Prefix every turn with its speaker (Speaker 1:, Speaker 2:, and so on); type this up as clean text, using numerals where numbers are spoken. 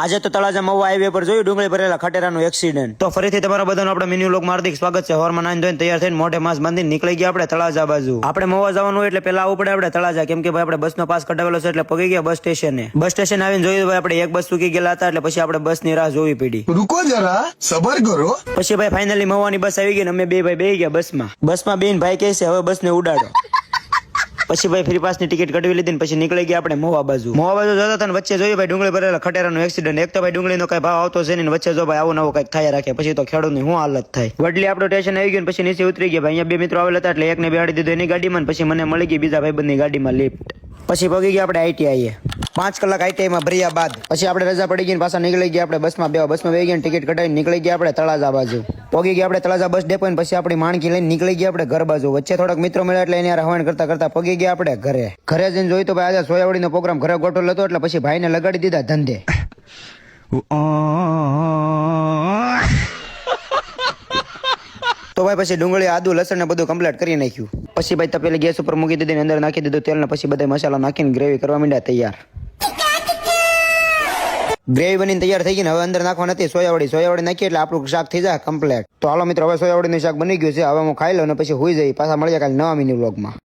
Speaker 1: આજે તો તળાજા મહુવા હાઈવે પર જોયું ડુંગળી ભરેલા ખટેરાનું એક્સિડન્ટ. તો ફરીથી તમારા બધાનું આપણે મિની વ્લોગમાં હાર્દિક સ્વાગત છે. હવારમાં નાઈને ધોઈને તૈયાર થઈને મોઢે માસ્ક બાંધીને નીકળી ગયા આપણે તળાજા બાજુ. આપણે મહુવા જવાનું હોય એટલે પેલા આવવું પડે આપણે તળાજા, કેમ કે ભાઈ આપણે બસનો પાસ કઢાવેલો છે એટલે પગી ગયા બસ સ્ટેશને. બસ સ્ટેશન આવીને જોયું ભાઈ આપણે એક બસ ચૂકી ગયેલા હતા એટલે પછી આપણે બસની રાહ જોવી પડી.
Speaker 2: रुको जरा सबर करो.
Speaker 1: પછી ભાઈ ફાઇનલી મહુવાની બસ આવી ગઈ ને અમે બે ભાઈ બેહી ગયા બસમાં બેન ભાઈ કહે છે હવે બસને ઉડાડો. પછી ભાઈ ફ્રી પાસની ટિકિટ કઢવી લીધી ને પછી નીકળી ગયા આપણે મહુવા બાજુ જતા હતા ને વચ્ચે જોયું ભાઈ ડુંગળી ભરેલા ખટેરાનું એક્સિડન્ટ. એક તો ભાઈ ડુંગળીનો કઈ ભાવ આવતો છે ને વચ્ચે જો ભાઈ આવું નવું કઈક થાય રાખે પછી તો ખેડૂતની શું હાલત થાય. વડલી આપણું સ્ટેશન આવી ગયું પછી નીચે ઉતરી ગયા ભાઈ. અહીંયા બે મિત્રો આવેલા હતા એટલે એકને બેહાડી દીધો એની ગાડીમાં પછી મને મળી ગઈ બીજા ભાઈબંધની ગાડીમાં લિફ્ટ. પછી પગી ગયા આપણે આઈટીઆઈએ 5 કલાક આઈટીઆઈમાં ભર્યા બાદ પછી આપણે રજા પડી ગઈ પાછા નીકળી ગયા આપણે બસમાં બેહી ગયા ટિકિટ કઢાવીને નીકળી ગયા આપણે તળાજા બાજુ. પહોંચી ગયા આપણે તળાજા બસ ડેપો પછી આપણી માણકી લઈને નીકળી ગયા આપણે ઘર બાજુ. વચ્ચે થોડાક મિત્રો મળ્યા એટલે એને હવાણ કરતા પહોંચી ગયા આપણે ઘરે જઈને જોયું તો ભાઈ આજે સોયાવડીનો પ્રોગ્રામ ઘરે ગોઠવેલો હતો એટલે પછી ભાઈને લગાડી દીધા ધંધે. તો ભાઈ પછી ડુંગળી આદુ લસણ ને બધું કમ્પ્લીટ કરી નાખ્યું. પછી ભાઈ તપેલી ગેસ ઉપર મૂકી દીધી અંદર નાખી દીધું તેલ ને પછી બધા મસાલા નાખીને ગ્રેવી કરવા માંડ્યા તૈયાર. ગ્રેવી બનીને તૈયાર થઈ ગઈ ને હવે અંદર નાખવા નથી સોયાવડી નાખી એટલે આપણું શાક થઈ જાય કમ્પ્લીટ. તો હાલો મિત્રો હવે સોયાવડીનું શાક બની ગયું છે. હવે હું ખાઈ લઉં ને પછી હુઈ જઈ. પાછા મળીએ કાલે નવા મિની વ્લોગમાં.